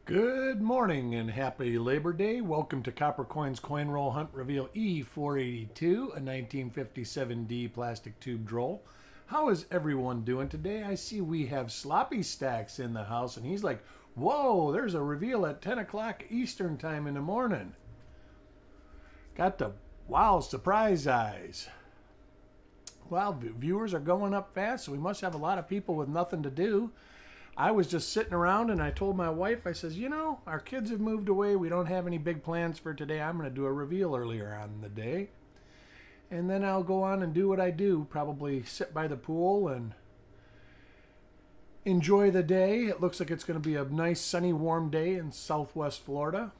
Good morning and happy Labor Day. Welcome to Copper Coins Coin Roll Hunt Reveal E482, a 1957D plastic tube roll. How is everyone doing today? I see we have Sloppy Stacks in the house, and he's like, whoa, there's a reveal at 10 o'clock Eastern time in the morning. Got the wow surprise eyes. Well, viewers are going up fast, so we must have a lot of people with nothing to do. I was just sitting around and I told my wife, I says, our kids have moved away. We don't have any big plans for today. I'm going to do a reveal earlier on in the day. And then I'll go on and do what I do. Probably sit by the pool and enjoy the day. It looks like it's going to be a nice, sunny, warm day in southwest Florida.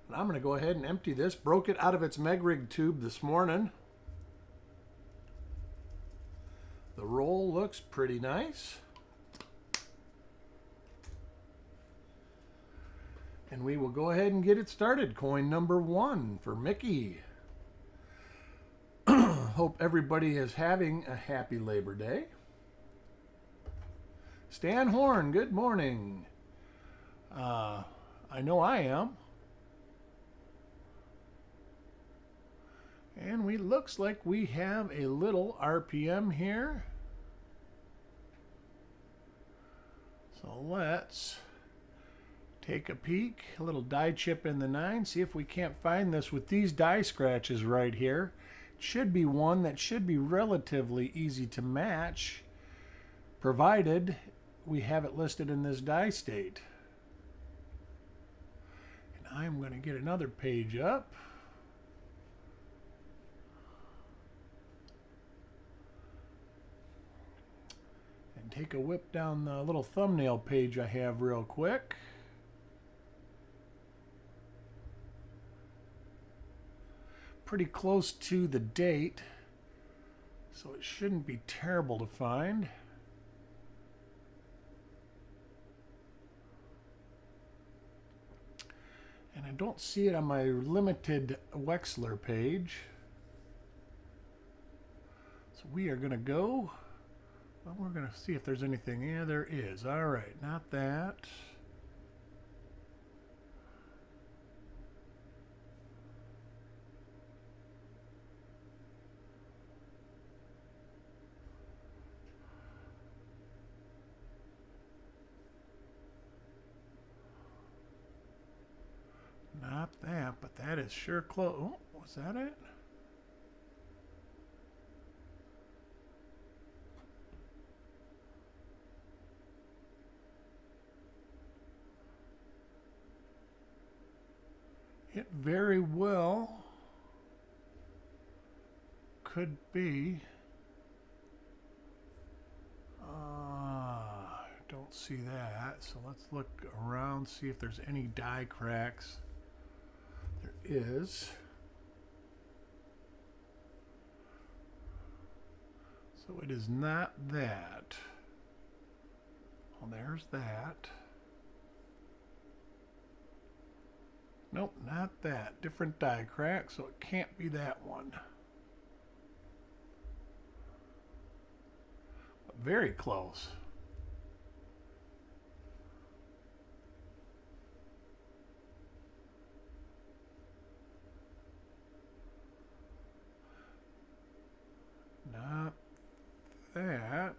And I'm going to go ahead and empty this. Broke it out of its Megrig tube this morning. The roll looks pretty nice. And we will go ahead and get it started. Coin number 1 for Mickey. Hope everybody is having a happy Labor Day. Stan Horn, good morning. I know I am. And looks like we have a little RPM here. So let's take a peek. A little die chip in the 9. See if we can't find this with these die scratches right here. It should be one that should be relatively easy to match, provided we have it listed in this die state. And I'm going to get another page up. Take a whip down the little thumbnail page I have real quick. Pretty close to the date, so it shouldn't be terrible to find. And I don't see it on my limited Wexler page. So we are going to go. Well, we're going to see if there's anything. Yeah, there is. All right, not that. Not that, but that is sure close. Oh, was that it? It very well could be. Don't see that. So let's look around, see if there's any die cracks. There is. So it is not that. Well, there's that. Nope, not that. Different die crack, so it can't be that one. But very close. Not that.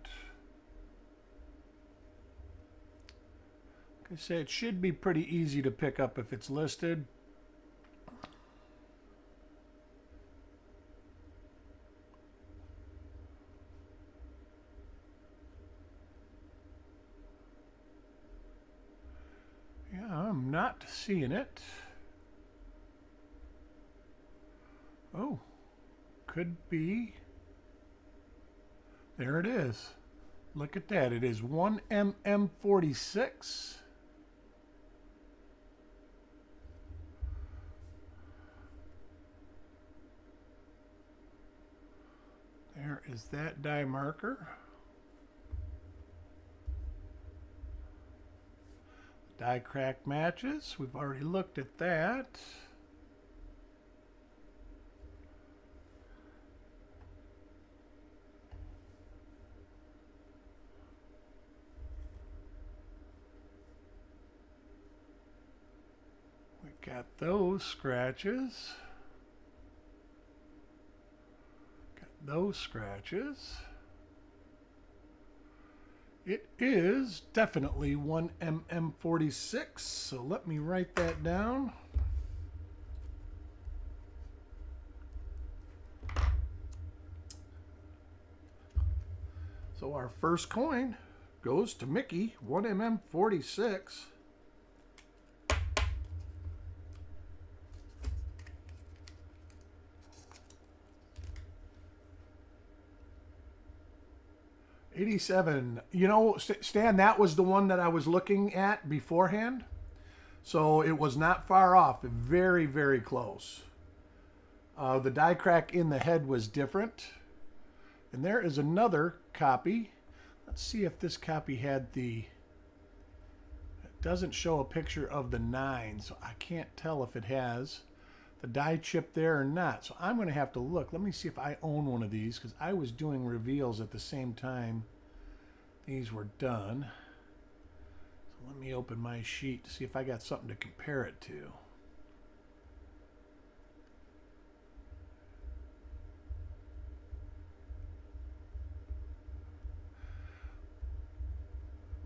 Like I say, it should be pretty easy to pick up if it's listed. Yeah, I'm not seeing it. Oh, could be. There it is. Look at that. It is 1mm46. There is that die marker. Die crack matches. We've already looked at that. Got those scratches. Got those scratches. It is definitely one MM46, so let me write that down. So our first coin goes to Mickey, 1MM46. $87. You know, Stan, that was the one that I was looking at beforehand. So it was not far off. Very, very close. The die crack in the head was different. And there is another copy. Let's see if this copy had the... It doesn't show a picture of the 9, so I can't tell if it has the die chip there or not. So I'm going to have to look. Let me see if I own one of these, because I was doing reveals at the same time these were done. So let me open my sheet to see if I got something to compare it to.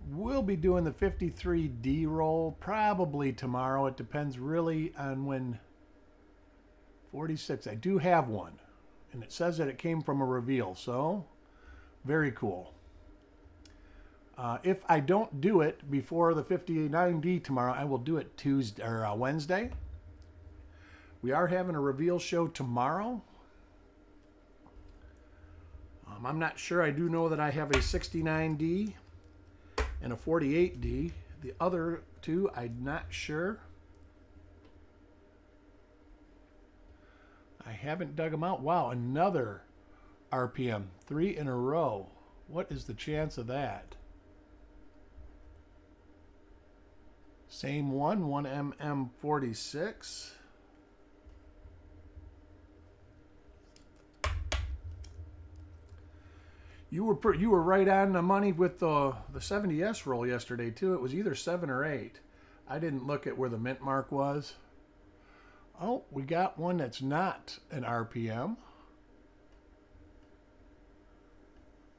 We'll be doing the 53D roll probably tomorrow. It depends really on when. 46. I do have one, and it says that it came from a reveal, so very cool. If I don't do it before the 59D tomorrow, I will do it Tuesday or Wednesday. We are having a reveal show tomorrow. I'm not sure. I do know that I have a 69D and a 48D. The other two, I'm not sure. I haven't dug them out. Wow, another RPM. 3 in a row. What is the chance of that? Same one, 1MM46. You were right on the money with the 70S roll yesterday too. It was either 7 or 8. I didn't look at where the mint mark was. Oh, we got one that's not an RPM,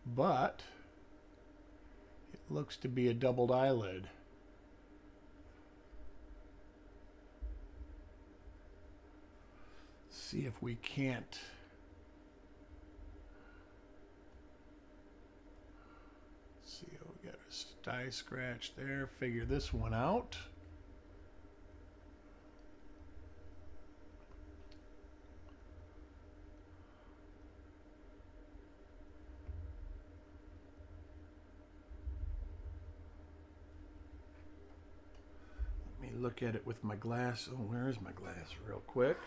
but it looks to be a doubled eyelid. See if we can't. Let's see, we got a die scratch there. Figure this one out. Look at it with my glass. Oh, where is my glass? Real quick.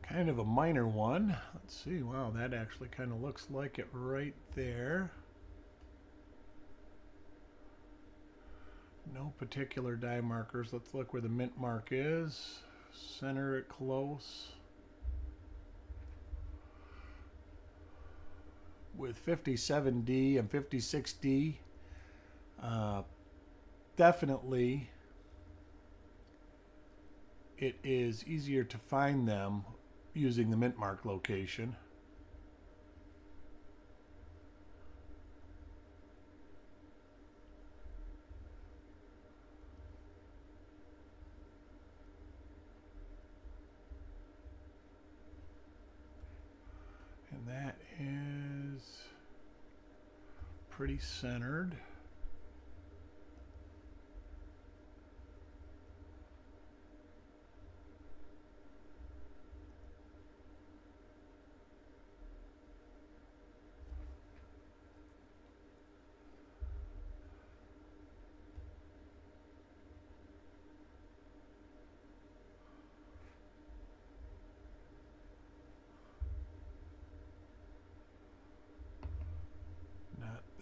Kind of a minor one. Let's see. Wow, that actually kind of looks like it right there. No particular die markers. Let's look where the mint mark is. Center it close. With 57D and 56D, definitely it is easier to find them using the mint mark location. And that is pretty centered.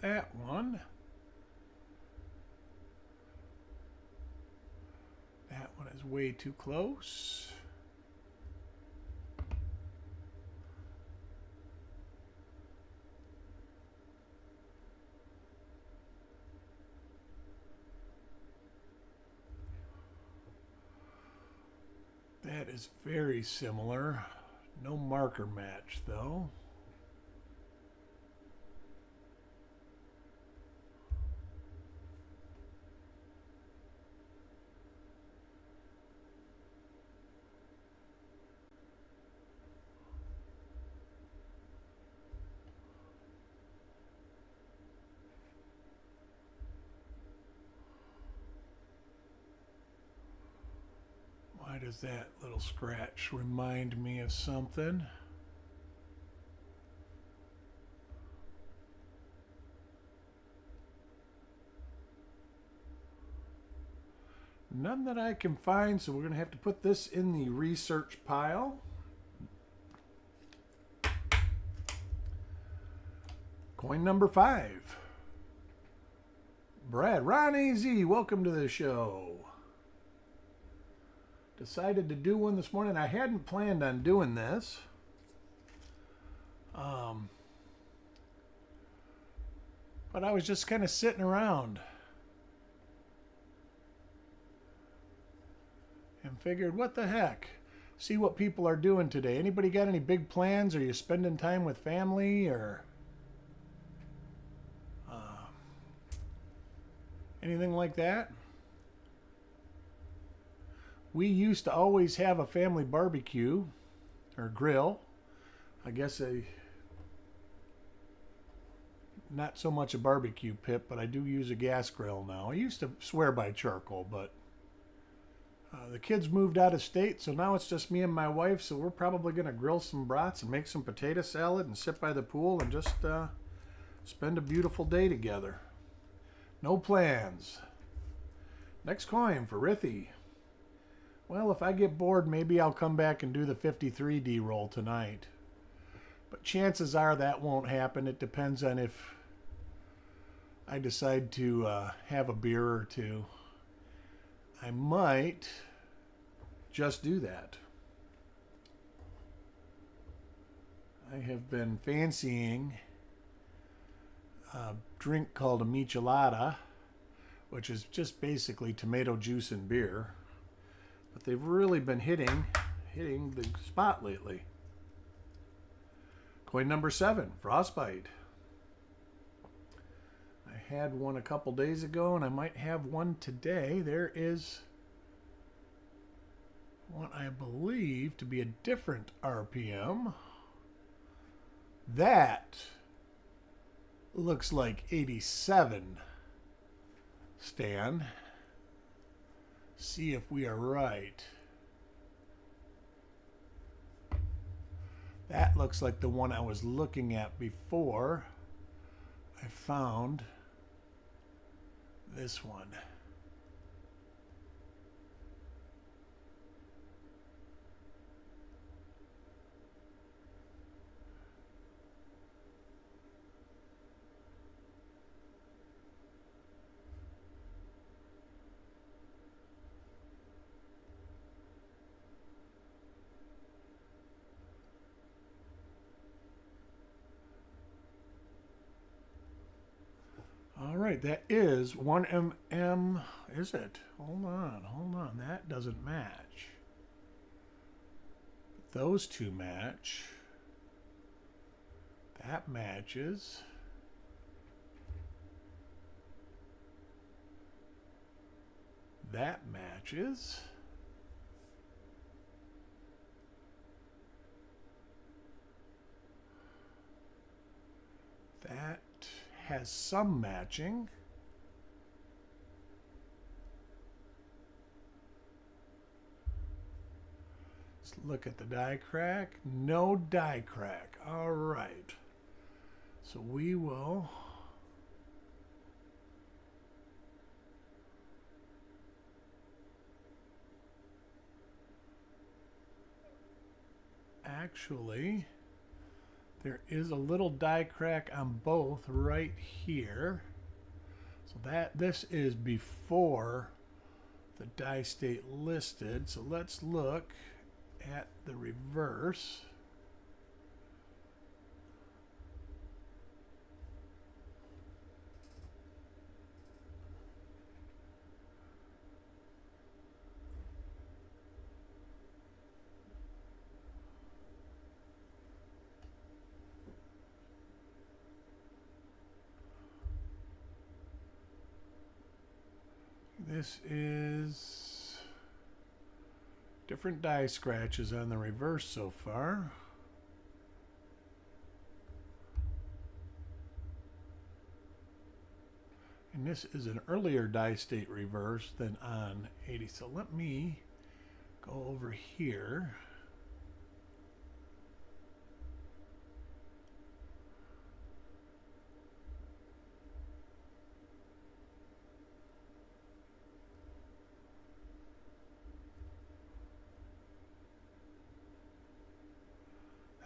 That one. That one as way too close. That is very similar. No marker match though. Why does that little scratch remind me of something? None that I can find, so we're going to have to put this in the research pile. Coin number 5. Brad, Ron AZ, welcome to the show. Decided to do one this morning. I hadn't planned on doing this. But I was just kind of sitting around and figured, what the heck? See what people are doing today. Anybody got any big plans? Are you spending time with family or anything like that? We used to always have a family barbecue or grill. I guess not so much a barbecue pit, but I do use a gas grill now. I used to swear by charcoal, but the kids moved out of state, so now it's just me and my wife, so we're probably going to grill some brats and make some potato salad and sit by the pool and just spend a beautiful day together. No plans. Next coin for Rithy. Well, if I get bored, maybe I'll come back and do the 53D roll tonight. But chances are that won't happen. It depends on if I decide to have a beer or two. I might just do that. I have been fancying a drink called a michelada, which is just basically tomato juice and beer. But they've really been hitting the spot lately. Coin number 7, Frostbite. I had one a couple days ago, and I might have one today. There is one I believe to be a different RPM. That looks like 87, Stan. See if we are right. That looks like the one I was looking at before I found this one. All right, that is 1 mm. Is it? Hold on. That doesn't match. Those two match. That matches. That matches. That has some matching. Let's look at the die crack. No die crack. All right. So we will actually, there is a little die crack on both right here. So this is before the die state listed. So let's look at the reverse. This is different die scratches on the reverse so far. And this is an earlier die state reverse than on 80. So let me go over here.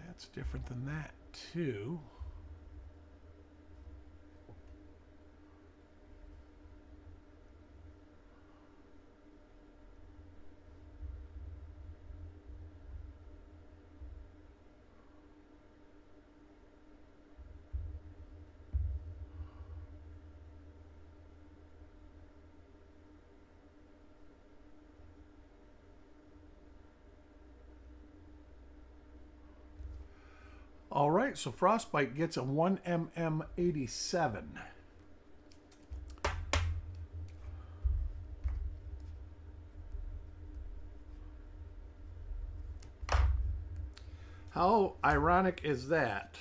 That's different than that too. All right, so Frostbite gets a 1mm87. How ironic is that?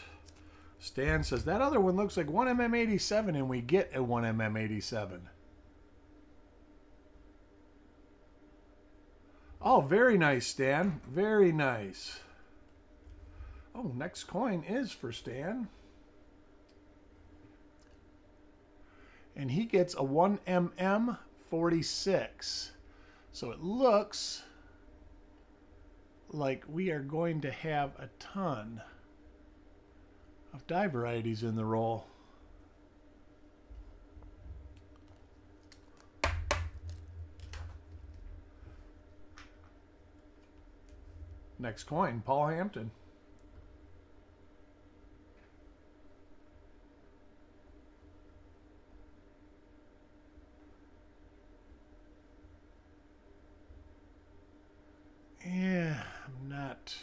Stan says, that other one looks like 1mm87 and we get a 1mm87. Oh, very nice, Stan. Very nice. Oh, next coin is for Stan. And he gets a 1mm46. So it looks like we are going to have a ton of die varieties in the roll. Next coin, Paul Hampton. Yeah, I'm not.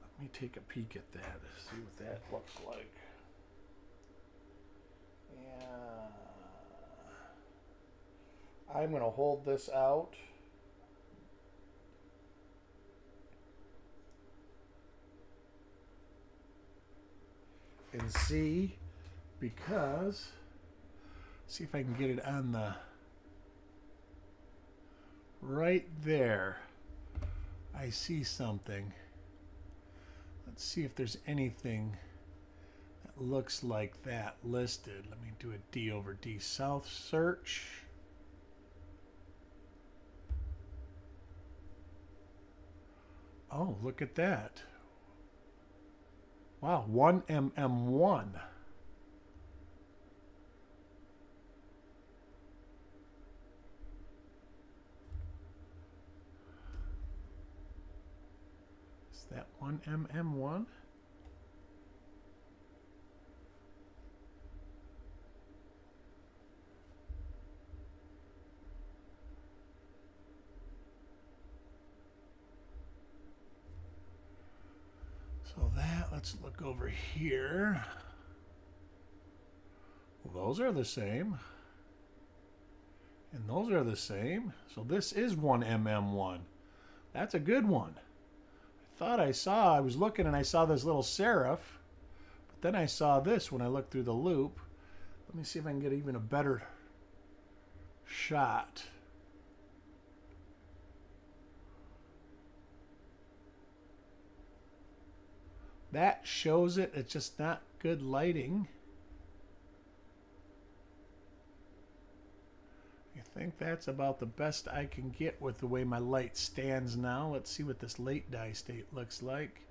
Let me take a peek at that, see what that looks like. Yeah. I'm going to hold this out. And see, because, see if I can get it on the, right there. I see something. Let's see if there's anything that looks like that listed. Let me do a D over D South search. Oh, look at that. Wow, 1mm1. That 1mm1. So that, let's look over here. Well, those are the same. And those are the same. So this is 1mm1. That's a good one. Thought I was looking and I saw this little serif, but then I saw this when I looked through the loop. Let me see if I can get even a better shot. That shows it, it's just not good lighting. I think that's about the best I can get with the way my light stands now. Let's see what this late die state looks like.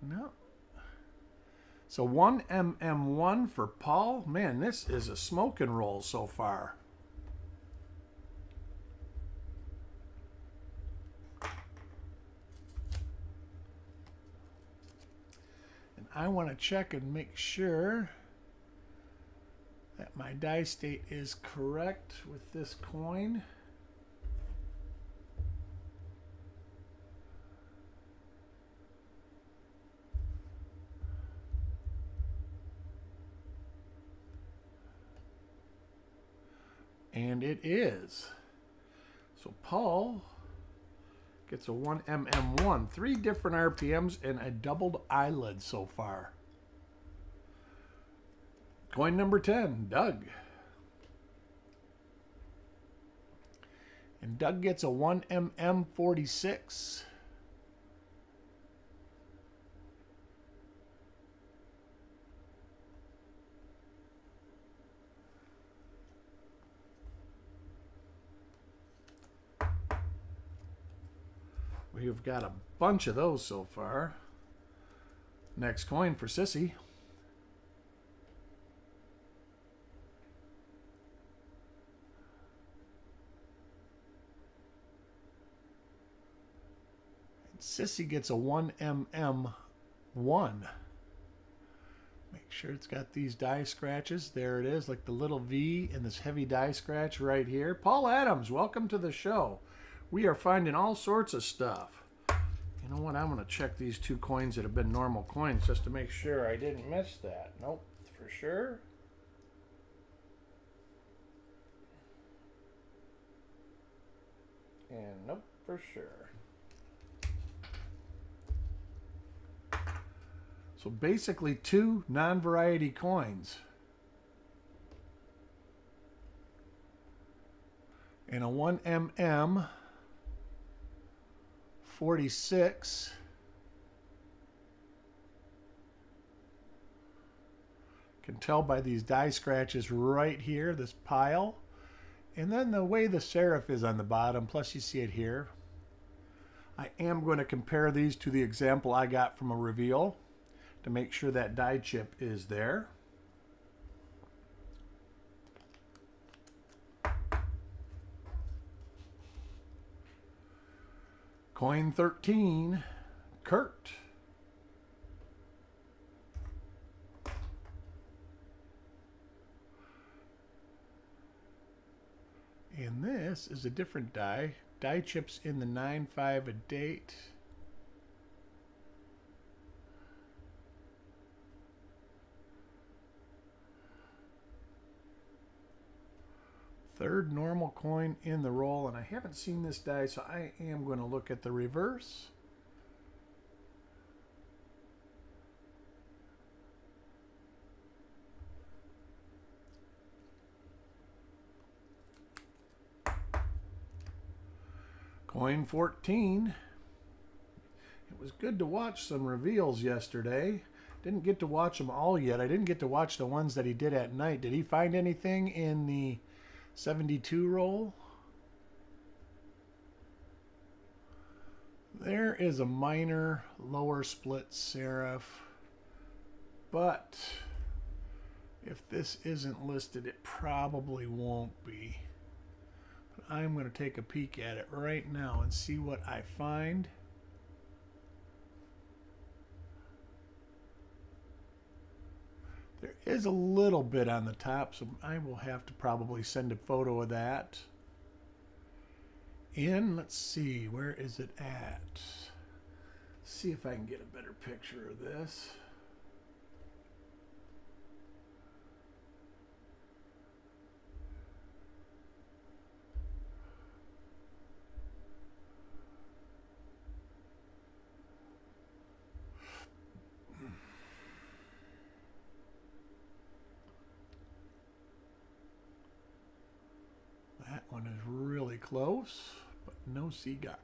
No. So 1mm1 for Paul. Man, this is a smoking roll so far. I want to check and make sure that my die state is correct with this coin. And it is. So Paul gets a 1mm1. 3 different RPMs and a doubled eyelid so far. Coin number 10, Doug. And Doug gets a 1mm46. We've got a bunch of those so far. Next coin for Sissy. Sissy gets a 1mm1. Make sure it's got these die scratches. There it is, like the little V and this heavy die scratch right here. Paul Adams, welcome to the show. We are finding all sorts of stuff. You know what? I'm going to check these 2 coins that have been normal coins just to make sure I didn't miss that. Nope, for sure. And nope, for sure. So basically 2 non-variety coins. And a 1mm 46. Can tell by these die scratches right here, this pile. And then the way the serif is on the bottom, plus you see it here. I am going to compare these to the example I got from a reveal to make sure that die chip is there. Coin 13, Kurt. And this is a different die. Die chips in the 9-5 a date. Third normal coin in the roll, and I haven't seen this die, so I am going to look at the reverse. Coin 14. It was good to watch some reveals yesterday. Didn't get to watch them all yet. I didn't get to watch the ones that he did at night. Did he find anything in the 72 roll? There is a minor lower split serif, but if this isn't listed, it probably won't be. But I'm going to take a peek at it right now and see what I find. There is a little bit on the top, so I will have to probably send a photo of that. Let's see, where is it at? See if I can get a better picture of this. That one is really close, but no cigar.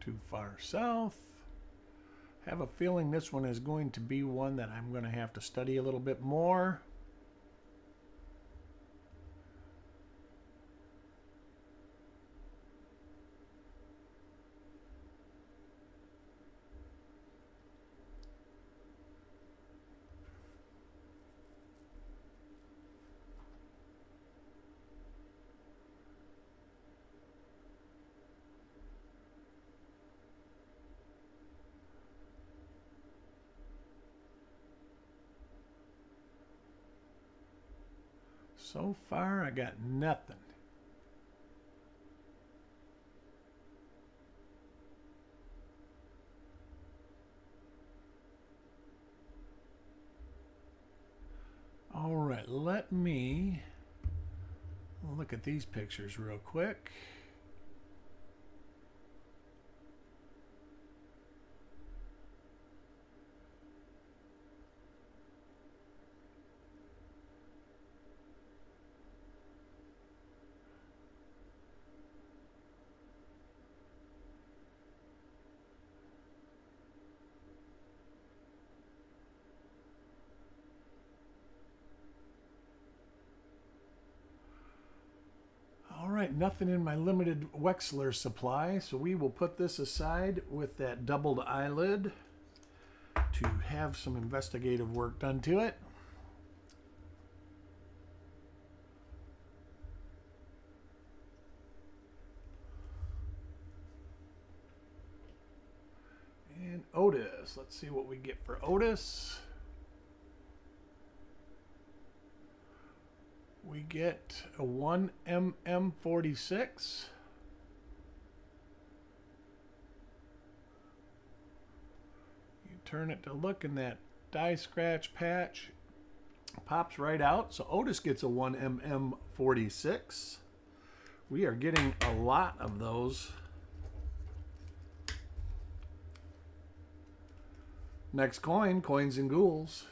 Too far south. Have a feeling this one is going to be one that I'm going to have to study a little bit more. So far, I got nothing. All right, let me look at these pictures real quick. All right, nothing in my limited Wexler supply, so we will put this aside with that doubled eyelid to have some investigative work done to it. And Otis, let's see what we get for Otis. We get a 1mm46. You turn it to look, and that die scratch patch pops right out. So Otis gets a 1mm46. We are getting a lot of those. Next coin, Coins and Ghouls.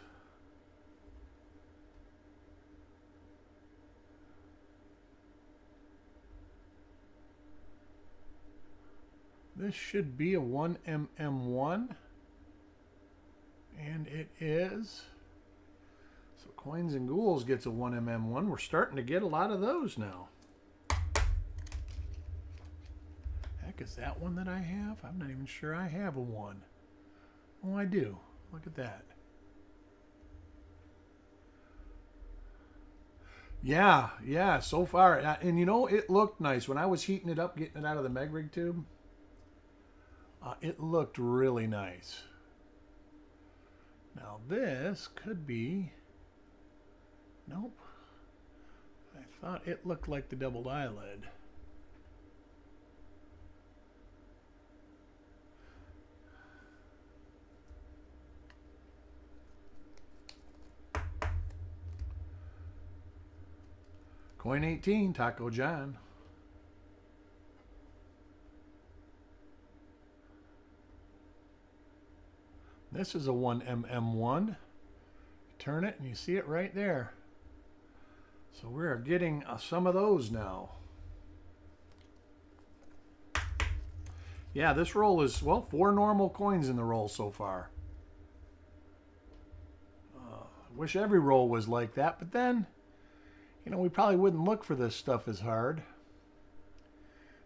This should be a 1mm1, and it is. So Coins and Ghouls gets a 1mm1. We're starting to get a lot of those now. Heck, is that one that I have? I'm not even sure I have a 1. Oh, I do. Look at that. Yeah, so far. And you know, it looked nice. When I was heating it up, getting it out of the Megrig tube, it looked really nice. Now this could be, nope. I thought it looked like the doubled eyelid. Coin 18, Taco John. This is a 1mm1. You turn it and you see it right there. So we're getting some of those now. Yeah, this roll is, well, 4 normal coins in the roll so far. I wish every roll was like that, but then, you know, we probably wouldn't look for this stuff as hard.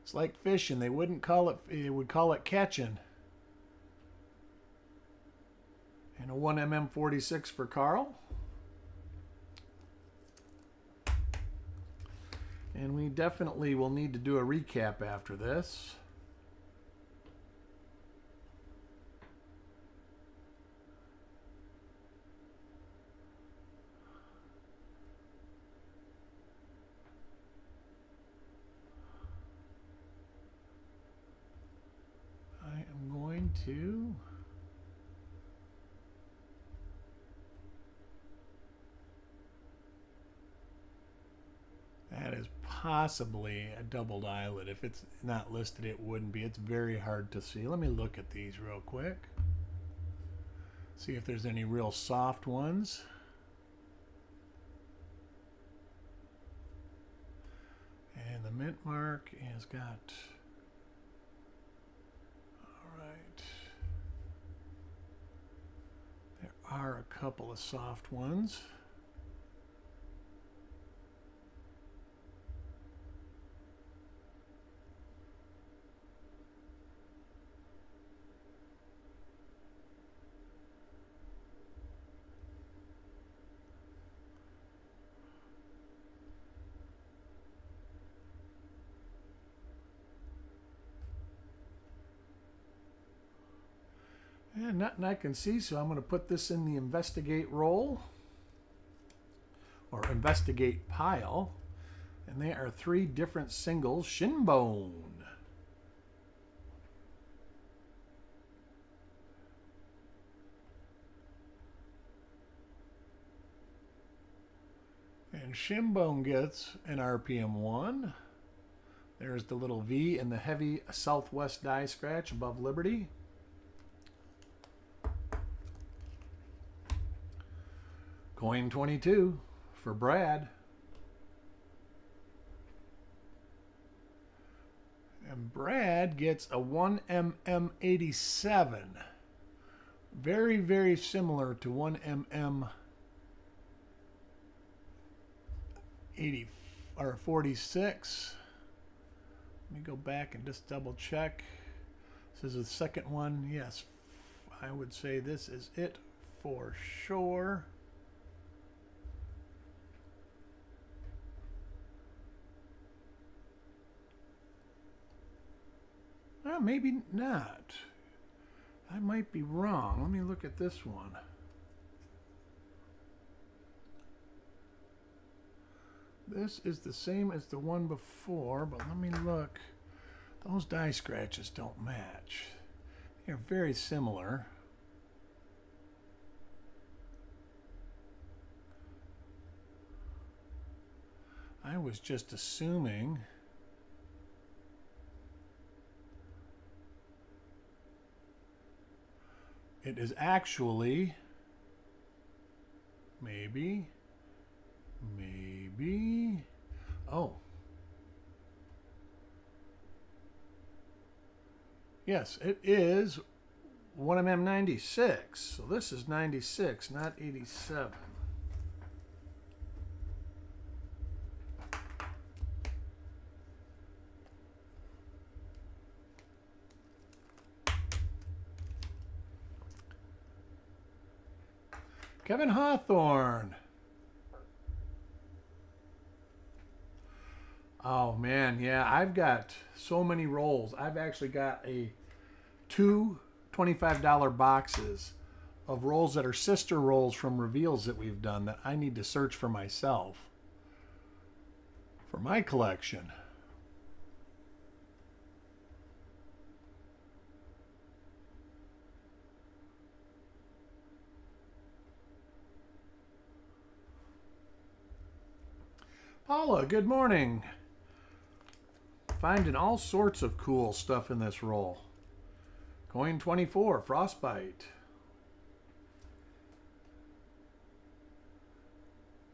It's like fishing. They would call it catching. And a 1mm46 for Carl. And we definitely will need to do a recap after this. I am going to that is possibly a doubled eyelid. If it's not listed, it wouldn't be. It's very hard to see. Let me look at these real quick. See if there's any real soft ones. And the mint mark has got, all right, there are a couple of soft ones. And nothing I can see, so I'm going to put this in the investigate roll. or investigate pile. And they are 3 different singles shinbone. And shinbone gets an RPM 1. There's the little V in the heavy Southwest die scratch above Liberty. Coin 22 for Brad. And Brad gets a 1mm87. Very, very similar to 1mm 80 or 46. Let me go back and just double check. This is the second one. Yes, I would say this is it for sure. Maybe not. I might be wrong. Let me look at this one. This is the same as the one before, but let me look. Those die scratches don't match. They're very similar. I was just assuming. It is actually maybe. Oh. Yes, it is 1mm96. So this is 96, not 87. Kevin Hawthorne. Oh man, yeah, I've got so many rolls. I've actually got two $25 boxes of rolls that are sister rolls from reveals that we've done that I need to search for myself for my collection. Paula, good morning. Finding all sorts of cool stuff in this roll. Coin 24, Frostbite.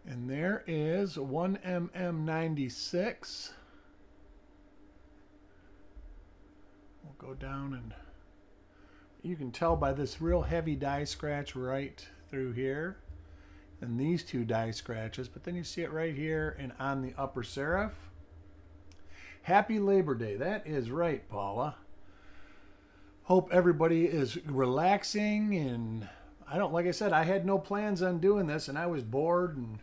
And there is 1mm96. We'll go down and you can tell by this real heavy die scratch right through here. And these 2 die scratches, but then you see it right here and on the upper serif. Happy Labor Day. That is right, Paula. Hope everybody is relaxing, and like I said, I had no plans on doing this, and I was bored, and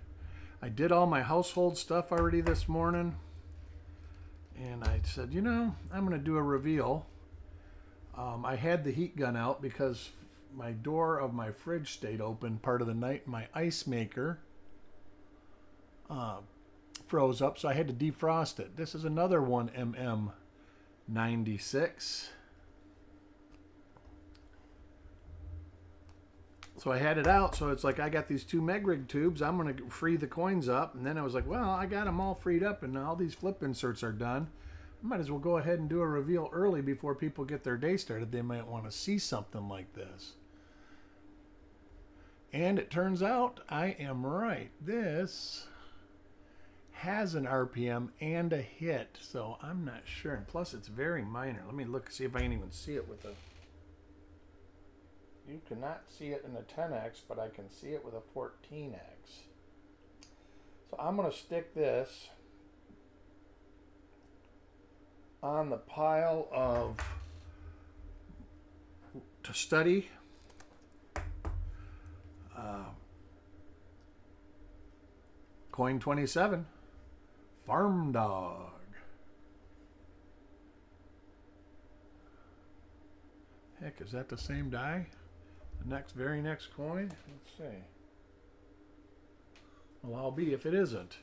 I did all my household stuff already this morning. And I said, you know, I'm going to do a reveal. I had the heat gun out because my door of my fridge stayed open part of the night. My ice maker froze up, so I had to defrost it. This is another 1mm96. So I had it out, so it's like I got these 2 Megrig tubes. I'm going to free the coins up. And then I was like, well, I got them all freed up and all these flip inserts are done. I might as well go ahead and do a reveal early before people get their day started. They might want to see something like this. And it turns out I am right. This has an RPM and a hit, so I'm not sure. And plus, it's very minor. Let me look, see if I can even see it with a... You cannot see it in a 10X, but I can see it with a 14X. So I'm going to stick this on the pile of to study. Coin 27, Farm Dog. Heck, is that the same die? The very next coin? Let's see. Well, I'll be if it isn't.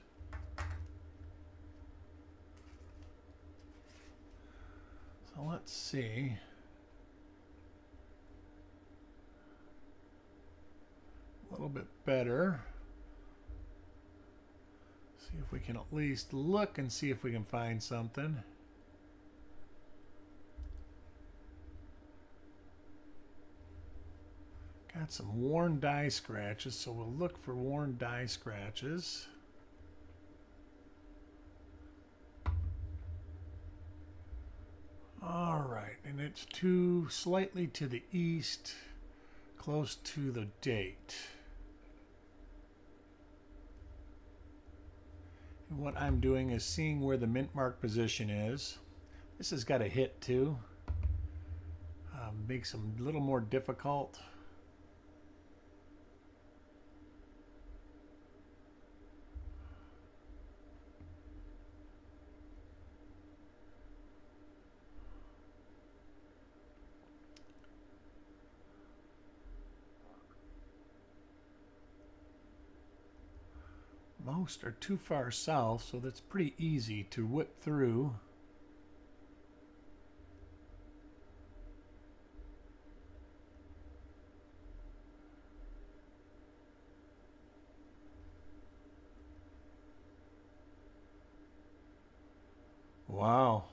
So let's see. A little bit better. See if we can at least look and see if we can find something. Got some worn die scratches, so we'll look for worn die scratches. All right, and it's slightly to the east, close to the date. And what I'm doing is seeing where the mint mark position is. This has got a hit too. Makes them a little more difficult. Most are too far south, so that's pretty easy to whip through. Wow.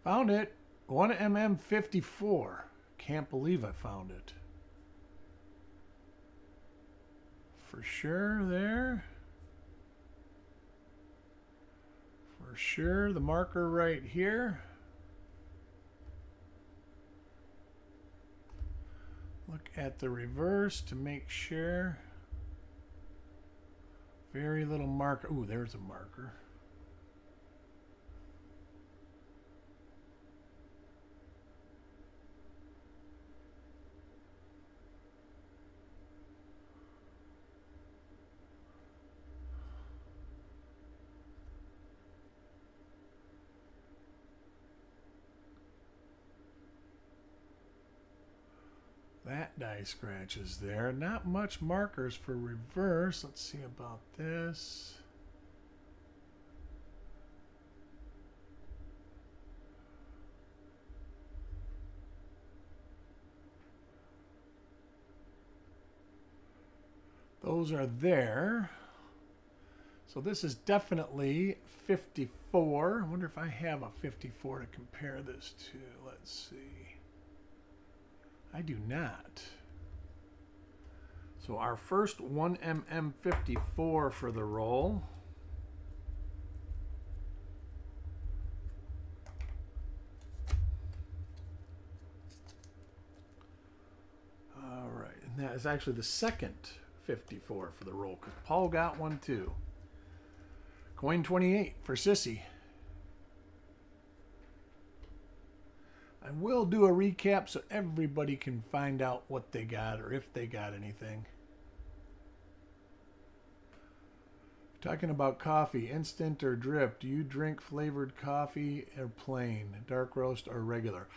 Found it. 1mm54. Can't believe I found it. For sure there. For sure the marker right here. Look at the reverse to make sure. Very little marker. Ooh, there's a marker. That die scratch is there. Not much markers for reverse. Let's see about this. Those are there. So this is definitely 54. I wonder if I have a 54 to compare this to. Let's see. I do not. So our first 1mm54 for the roll. All right, and that is actually the second 54 for the roll because Paul got one too. Coin 28 for Sissy. I will do a recap so everybody can find out what they got or if they got anything. Talking about coffee, instant or drip. Do you drink flavored coffee or plain, dark roast or regular?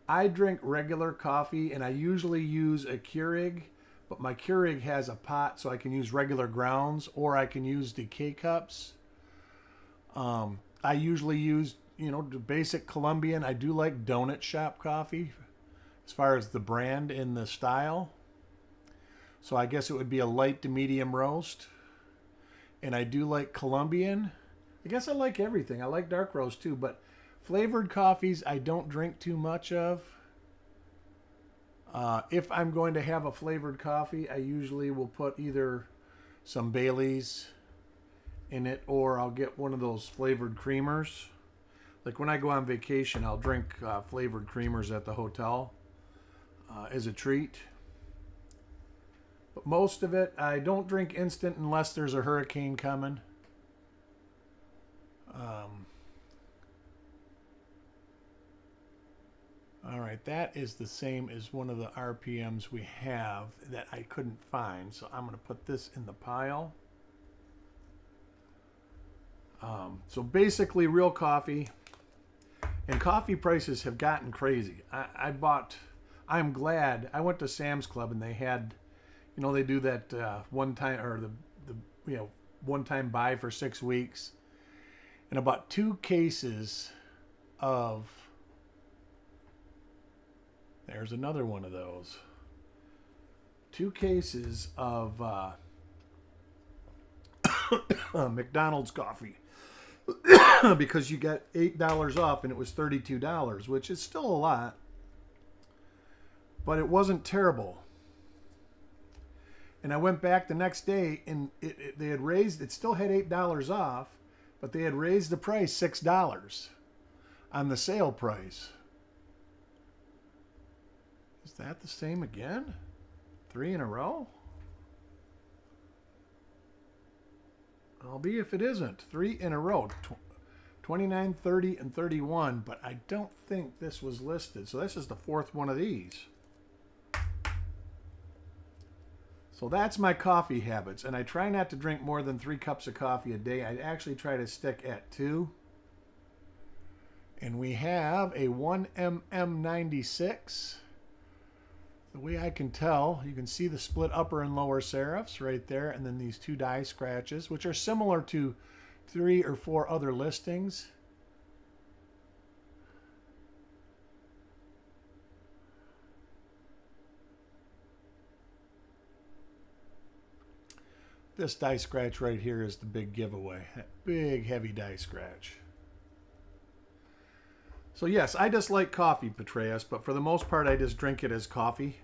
I drink regular coffee and I usually use a Keurig, but my Keurig has a pot so I can use regular grounds or I can use the K-Cups. I usually use the basic Colombian. I do like donut shop coffee as far as the brand and the style. So I guess it would be a light to medium roast. And I do like Colombian. I guess I like everything. I like dark roast too, but flavored coffees I don't drink too much of. If I'm going to have a flavored coffee, I usually will put either some Baileys in it or I'll get one of those flavored creamers. Like when I go on vacation, I'll drink flavored creamers at the hotel as a treat. But most of it, I don't drink instant unless there's a hurricane coming. All right, that is the same as one of the RPMs we have that I couldn't find. So I'm going to put this in the pile. So basically real coffee. And coffee prices have gotten crazy. I'm glad. I went to Sam's Club and they had, they do that one time, or the one time buy for 6 weeks, and about 2 cases of. There's another one of those. 2 cases of McDonald's coffee because you got $8 off and it was $32, which is still a lot, but it wasn't terrible. And I went back the next day and they had raised, it still had $8 off, but they had raised the price $6 on the sale price. Is that the same again? 3 in a row? I'll be if it isn't. 3 in a row. 29, 30, and 31, but I don't think this was listed. So this is the 4th one of these. So that's my coffee habits, and I try not to drink more than 3 cups of coffee a day. I actually try to stick at 2. And we have a 1mm96. The way I can tell, you can see the split upper and lower serifs right there, and then these 2 die scratches, which are similar to 3 or 4 other listings. This die scratch right here is the big giveaway. That big, heavy die scratch. So yes, I just like coffee, Petraeus, but for the most part, I just drink it as coffee.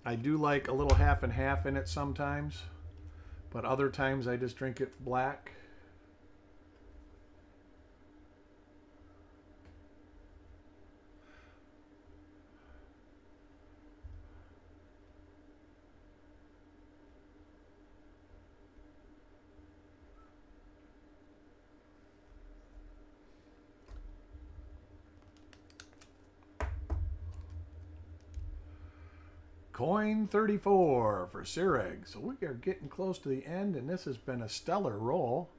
I do like a little half and half in it sometimes, but other times I just drink it black. Coin 34 for Sireg. So we are getting close to the end, and this has been a stellar roll.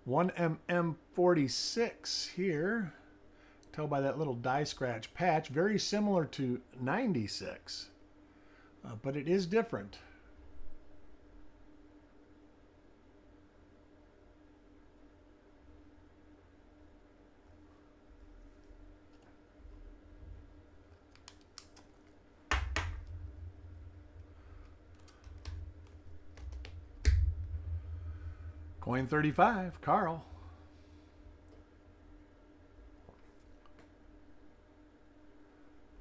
1mm46 here. Tell by that little die scratch patch. Very similar to 96, but it is different. Coin 35, Carl.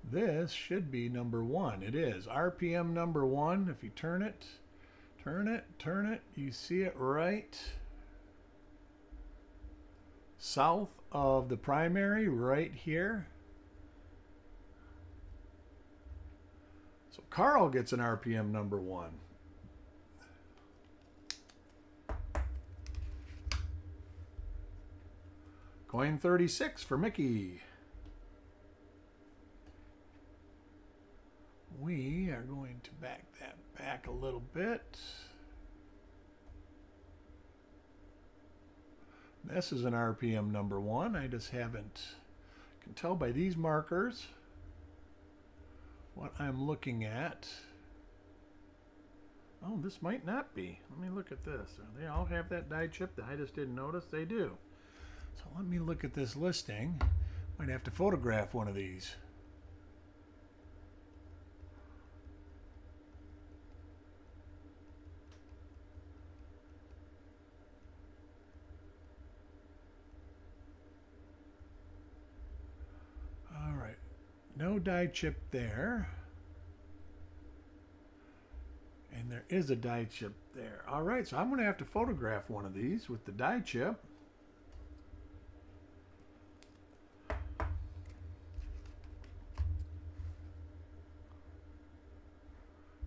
This should be number 1. It is. RPM number 1. If you turn it, you see it right south of the primary, right here. So Carl gets an RPM number 1. Coin 36 for Mickey. We are going to back that back a little bit. This is an RPM number 1. I just haven't, can tell by these markers what I'm looking at. Oh, this might not be. Let me look at this. They all have that die chip that I just didn't notice. They do. So let me look at this listing. Might have to photograph one of these. All right. No die chip there. And there is a die chip there. All right, so I'm going to have to photograph one of these with the die chip.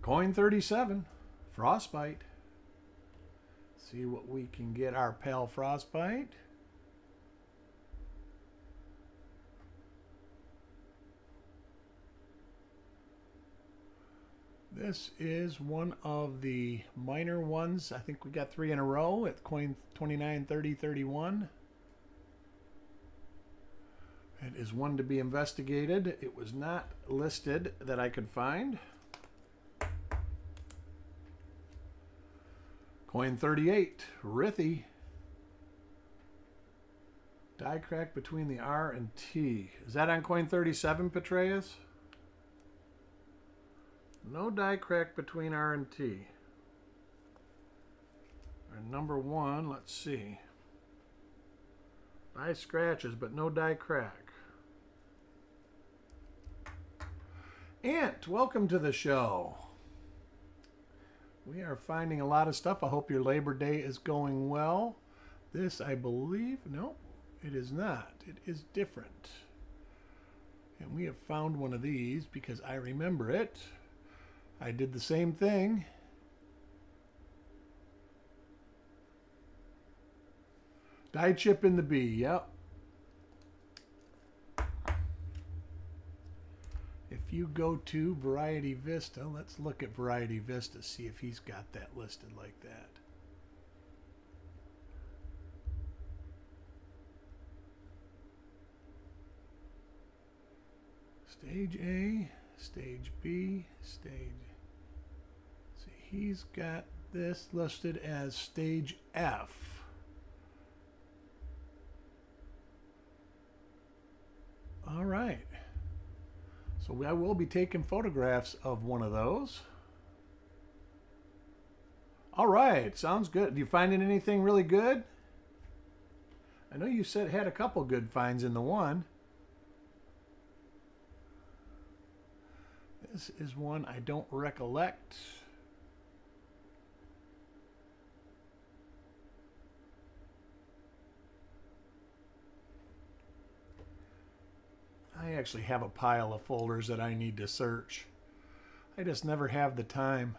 Coin 37, Frostbite. See what we can get our pal Frostbite. This is one of the minor ones. I think we got 3 in a row at coin 29, 30, 31. It is one to be investigated. It was not listed that I could find. Coin 38, Rithy. Die crack between the R and T. Is that on coin 37, Petraeus? No die crack between R and T. And number 1, let's see. Die scratches, but no die crack. Ant, welcome to the show. We are finding a lot of stuff. I hope your Labor Day is going well. This, I believe, no, it is not. It is different. And we have found one of these because I remember it. I did the same thing. Die chip in the B, yep. If you go to Variety Vista, let's look at Variety Vista, see if he's got that listed like that. Stage A, Stage B, Stage... See, he's got this listed as Stage F. All right. So I will be taking photographs of one of those. All right, sounds good. You finding anything really good? I know you said had a couple good finds in the one. This is one I don't recollect. I actually have a pile of folders that I need to search. I just never have the time.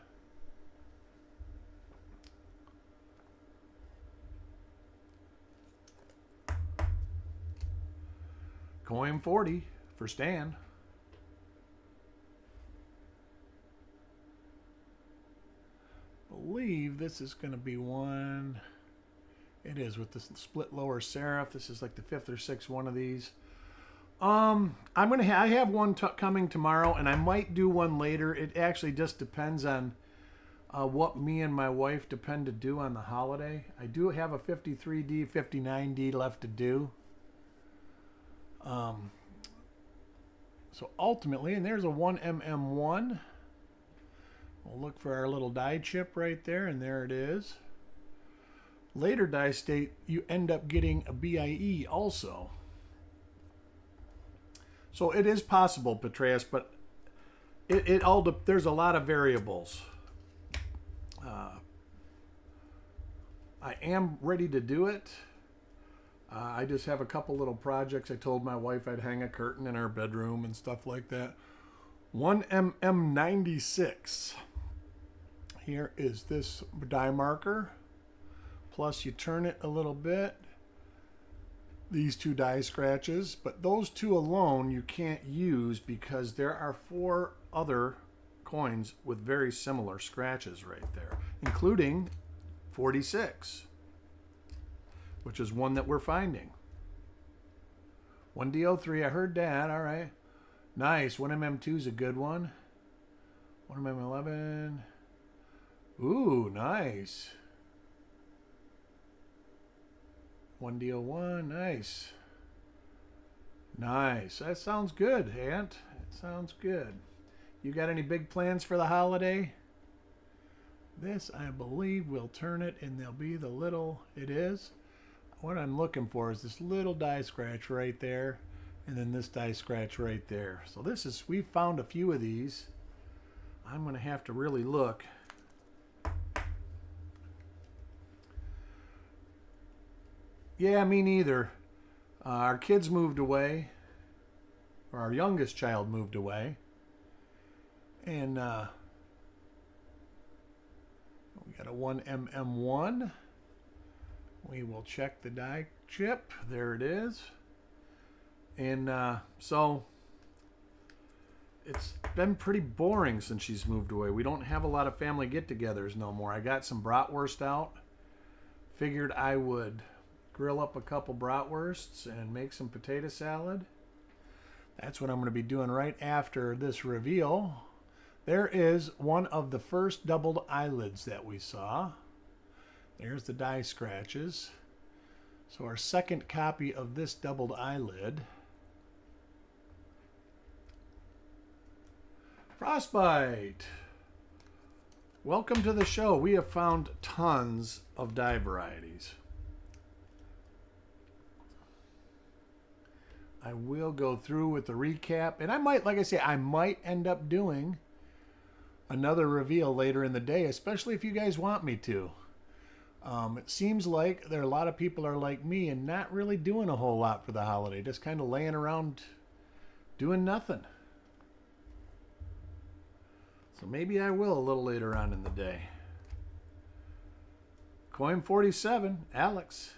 Coin 40 for Stan. Believe this is going to be one. It is with the split lower serif. This is like the 5th or 6th one of these. I have one coming tomorrow, and I might do one later. It actually just depends on what me and my wife depend to do on the holiday. I do have a 53D, 59D left to do. So ultimately, and there's a 1mm1. We'll look for our little die chip right there, and there it is. Later die state, you end up getting a BIE also. So it is possible, Petraeus, but there's a lot of variables. I am ready to do it. I just have a couple little projects. I told my wife I'd hang a curtain in our bedroom and stuff like that. 1mm96. Here is this die marker. Plus you turn it a little bit. These 2 die scratches, but those 2 alone you can't use because there are 4 other coins with very similar scratches right there, including 46, which is one that we're finding. 1D03, I heard that. All right, nice. 1mm2 is a good one. 1mm11. Ooh, nice. 1D01, nice. Nice. That sounds good, Ant. It sounds good. You got any big plans for the holiday? This, I believe, will turn it, and there'll be the little, it is. What I'm looking for is this little die scratch right there, and then this die scratch right there. So this is, we found a few of these. I'm going to have to really look. Yeah, me neither. Our kids moved away, or our youngest child moved away, and we got a 1mm1. We will check the die chip. There it is. And so it's been pretty boring since she's moved away. We don't have a lot of family get-togethers no more. I got some bratwurst out. Figured I would grill up a couple bratwursts and make some potato salad. That's what I'm going to be doing right after this reveal. There is one of the first doubled eyelids that we saw. There's the die scratches. So our second copy of this doubled eyelid. Frostbite. Welcome to the show. We have found tons of die varieties. I will go through with the recap, and I might, like I say, I might end up doing another reveal later in the day, especially if you guys want me to. It seems like there are a lot of people are like me and not really doing a whole lot for the holiday, just kind of laying around doing nothing. So maybe I will a little later on in the day. Coin 47, Alex.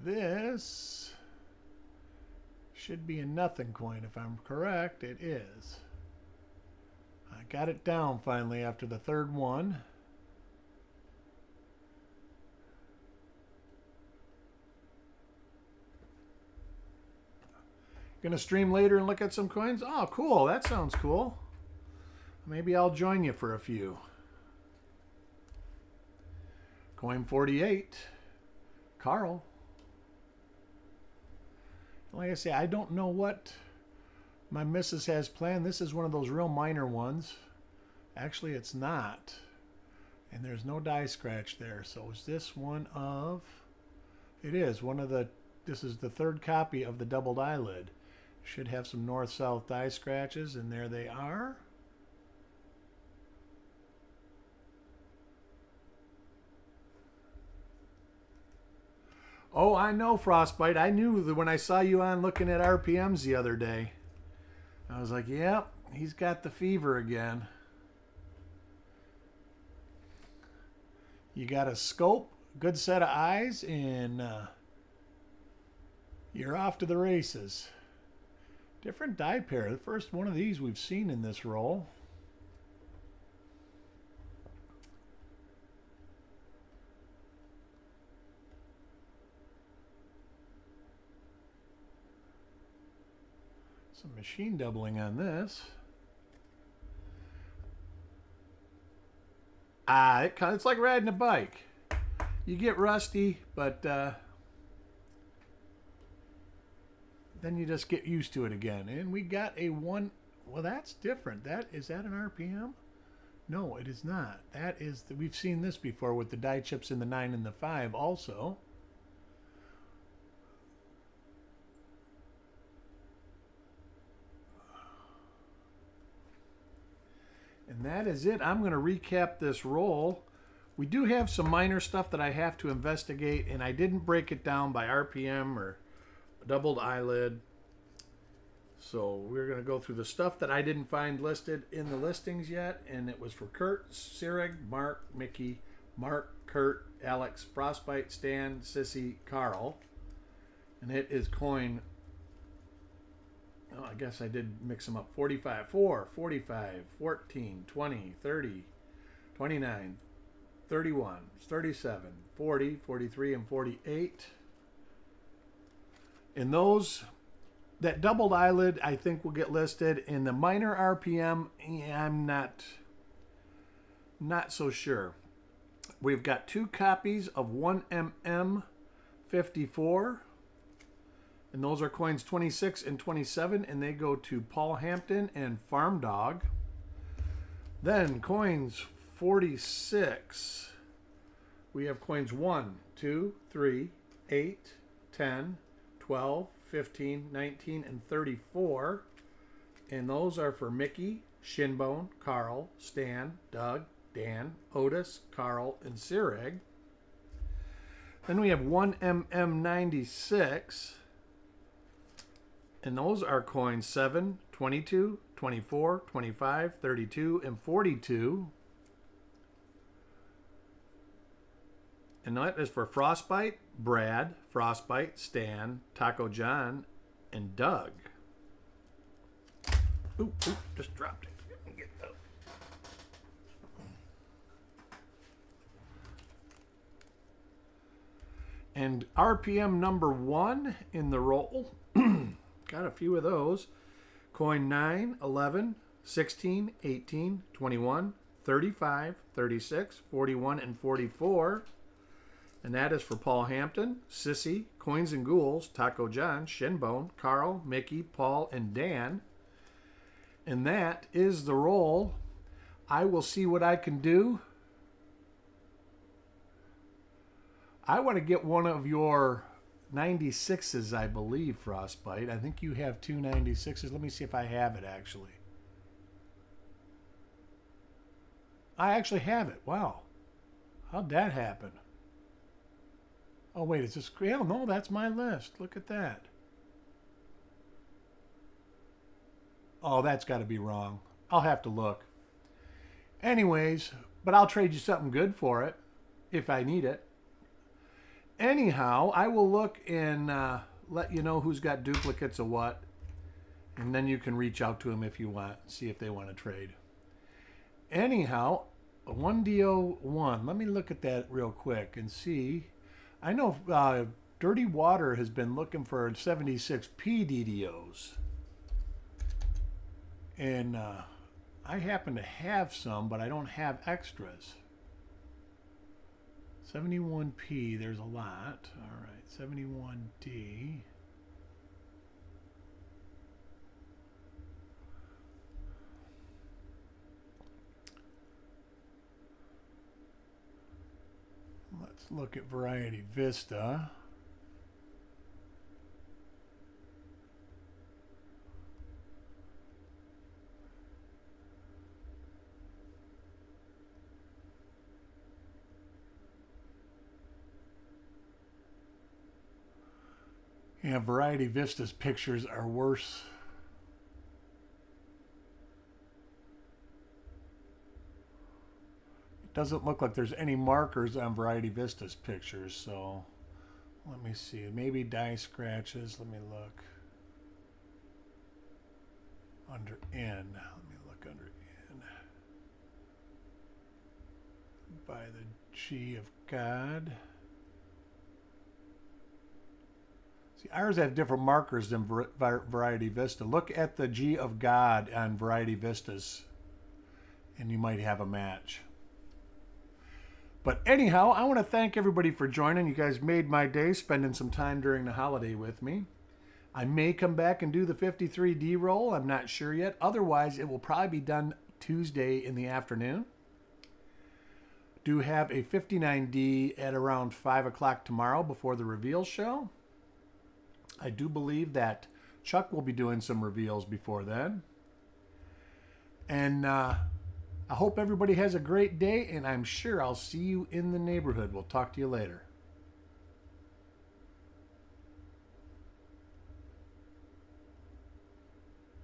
This should be a nothing coin if I'm correct. It is. I got it down finally after the third one. Gonna stream later and look at some coins? Oh, cool. That sounds cool. Maybe I'll join you for a few. Coin 48. Carl. Like I say, I don't know what my missus has planned. This is one of those real minor ones. Actually, it's not. And there's no die scratch there. So is this one of... It is one of the... This is the third copy of the doubled eyelid. Should have some north-south die scratches, and there they are. Oh, I know, Frostbite. I knew that when I saw you on looking at RPMs the other day. I was like, yep, he's got the fever again. You got a scope, good set of eyes, and you're off to the races. Different die pair. The first one of these we've seen in this roll. Some machine doubling on this. It's like riding a bike. You get rusty, but then you just get used to it again. And we got a one. Well, that's different. Is that an RPM? No, it is not. That is, we've seen this before with the die chips in the 9 and the 5 also. And that is it. I'm going to recap this roll. We do have some minor stuff that I have to investigate, and I didn't break it down by RPM or doubled eyelid. So we're going to go through the stuff that I didn't find listed in the listings yet, and it was for Kurt, Sirig, Mark, Mickey, Mark, Kurt, Alex, Frostbite, Stan, Sissy, Carl. And it is coin... Oh, I guess I did mix them up. 45, 4, 45, 14, 20, 30, 29, 31, 37, 40, 43, and 48. And those, that doubled eyelid, I think will get listed. In the minor RPM, I'm not so sure. We've got 2 copies of 1mm 54. And those are coins 26 and 27, and they go to Paul Hampton and Farm Dog. Then coins 46. We have coins 1, 2, 3, 8, 10, 12, 15, 19, and 34. And those are for Mickey, Shinbone, Carl, Stan, Doug, Dan, Otis, Carl, and Sirig. Then we have 1mm96. And those are coins 7, 22, 24, 25, 32, and 42. And that is for Frostbite, Brad, Frostbite, Stan, Taco John, and Doug. Oop, just dropped it. Get that. And RPM number 1 in the roll. Got a few of those. Coin 9, 11, 16, 18, 21, 35, 36, 41, and 44. And that is for Paul Hampton, Sissy, Coins and Ghouls, Taco John, Shinbone, Carl, Mickey, Paul, and Dan. And that is the roll. I will see what I can do. I want to get one of your 96s, I believe, Frostbite. I think you have two 96s. Let me see if I have it, actually. I actually have it. Wow. How'd that happen? Oh, wait, is this... Hell, no, that's my list. Look at that. Oh, that's got to be wrong. I'll have to look. Anyways, but I'll trade you something good for it if I need it. Anyhow, I will look and let you know who's got duplicates of what. And then you can reach out to them if you want, see if they want to trade. Anyhow, 1DO1. Let me look at that real quick and see. I know Dirty Water has been looking for 76p DDOs. And I happen to have some, but I don't have extras. 71p, there's a lot. All right, 71D. Let's look at Variety Vista. Yeah, Variety Vista's pictures are worse. It doesn't look like there's any markers on Variety Vista's pictures, so let me see. Maybe die scratches. Let me look. Under N. Let me look under N. By the G of God. See, ours have different markers than Variety Vista. Look at the G of God on Variety Vistas, and you might have a match. But anyhow, I want to thank everybody for joining. You guys made my day, spending some time during the holiday with me. I may come back and do the 53D roll. I'm not sure yet. Otherwise, it will probably be done Tuesday in the afternoon. Do have a 59D at around 5 o'clock tomorrow before the reveal show. I do believe that Chuck will be doing some reveals before then. And I hope everybody has a great day, and I'm sure I'll see you in the neighborhood. We'll talk to you later.